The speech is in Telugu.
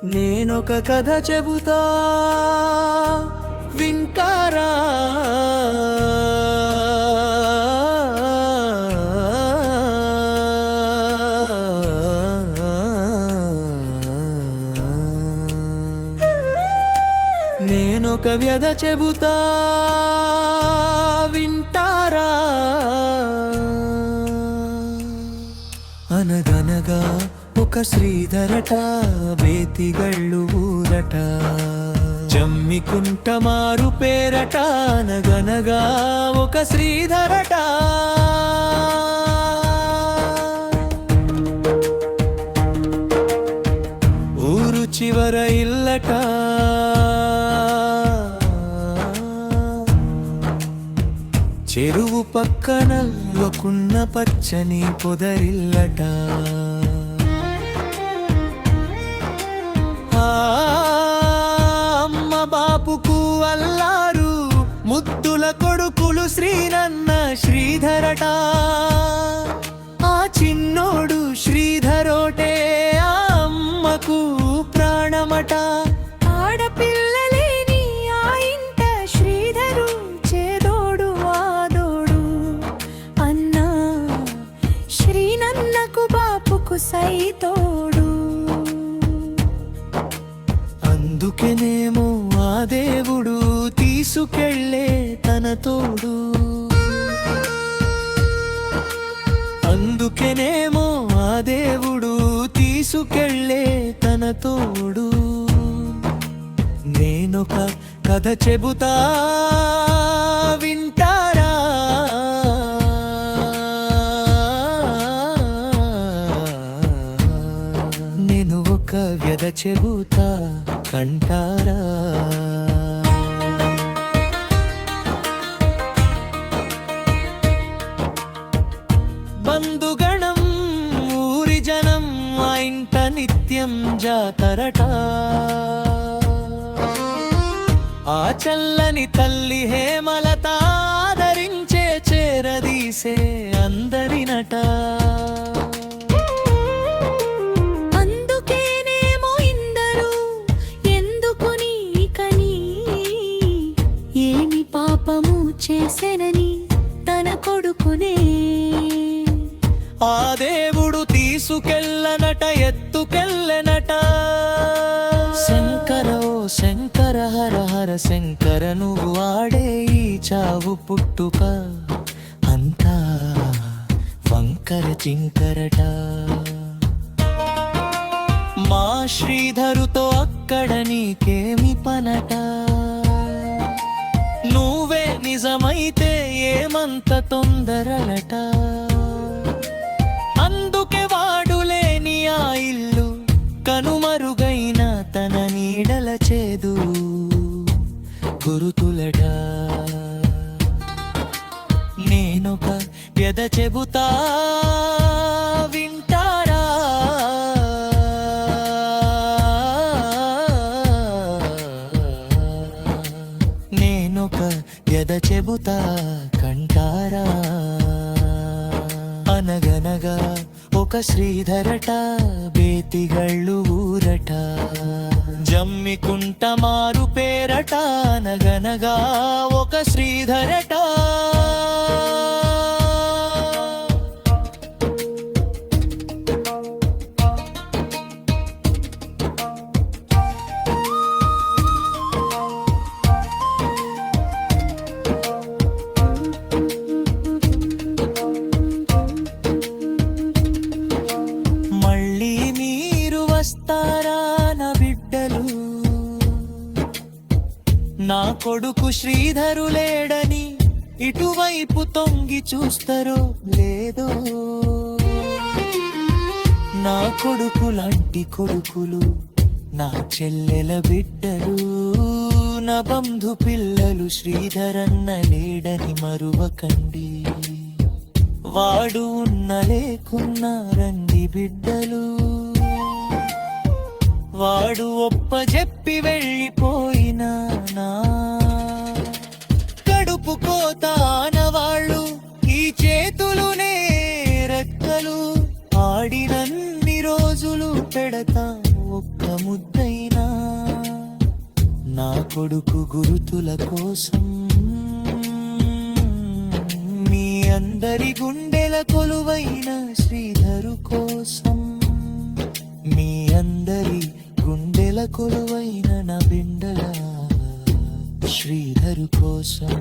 నేనొక కథ చెబుతా వింటారా? నేనొక వ్యధ చెబుతా వింటారా? అనగనగా ఒక శ్రీధరట, బేతిగళ్ళు ఊరట, జమ్మికుంట మారు పేరట. అనగనగా ఒక శ్రీధరట, ఊరు చివర ఇల్లట, చెరువు పక్కన ఒకున్న పచ్చని పొదరిల్లట. అమ్మ బాపుకు అల్లారు ముద్దుల కొడుకులు శ్రీనన్న శ్రీధరట. ఆ చిన్నోడు శ్రీధరోటే ఆ అమ్మకు ప్రాణమట. ఆడపిల్లలేని ఆ ఇంట శ్రీధరు చేదోడు వాదోడు అన్నా, శ్రీనన్నకు బాపుకు సైతోడు. అందుకేనేమో ఆ దేవుడు తీసుకెళ్ళే తన తోడు. అందుకేనేమో ఆ దేవుడు తీసుకెళ్ళే తన తోడు. నేనొక కథ చెబుతా వింటారా? నేను ఒక వ్యధ చెబుతా కంటారా? బంధుగణం ఊరి జనం ఆ ఇంట నిత్యం జాతరట. ఆ చల్లని తల్లి హేమలత ఆదరించే చేరదీసే అందరినట. అందుకేనేమో ఇందరూ ఎందుకుని కని, ఏమి పాపము చేసెనని తన కొడుకునే ఆ దేవుడు తీసుకెళ్ళనట, ఎత్తుకెళ్ళనట. శంకర ఓ శంకర, హర హర శంకర, నువ్వు ఆడే ఈ చావు పుట్టుక అంతా వంకర చింకరట. మా శ్రీధరుతో అక్కడ నీకేమి పనట? నువ్వే నిజమైతే ఏమంత తొందరలట. అందుకే వాడులేని ఆ ఇల్లు కనుమరుగైన తన నీడల చేదు గురుతులట. నేనొక వ్యధ చెబుతా వింటారా? నేనొక వ్యధ చెబుతా కంటారా? అనగనగా ఒక శ్రీధరట, బేతిగళ్ళు ఊరట, జమ్మికుంట మారు పేరట. అనగనగా ఒక శ్రీధరట. మళ్ళీ మీరు వస్తారా నా బిడ్డలు? నా కొడుకు శ్రీధరు లేడని ఇటువైపు తొంగి చూస్తారో లేదో. నా కొడుకు లాంటి కొడుకులు నా చెల్లెల బిడ్డలు, నా బంధు పిల్లలు శ్రీధరన్న లేడని మరువకండి. వాడు ఉన్న లేకున్నా రండి బిడ్డలు. వాడు ఒప్పజెప్పి వెళ్ళిపోయినా నా కడుపు కోత ఆనవాళ్ళు ఈ చేతులునే రెక్కలు. ఆడినన్ని రోజులు పెడతా ఒక్క ముద్దై కొడుకు గురుతుల కోసం మీ అందరి గుండెల కొలువైన శ్రీధరు కోసం మీ అందరి గుండెల కొలువైన నా బిండల శ్రీధరు కోసం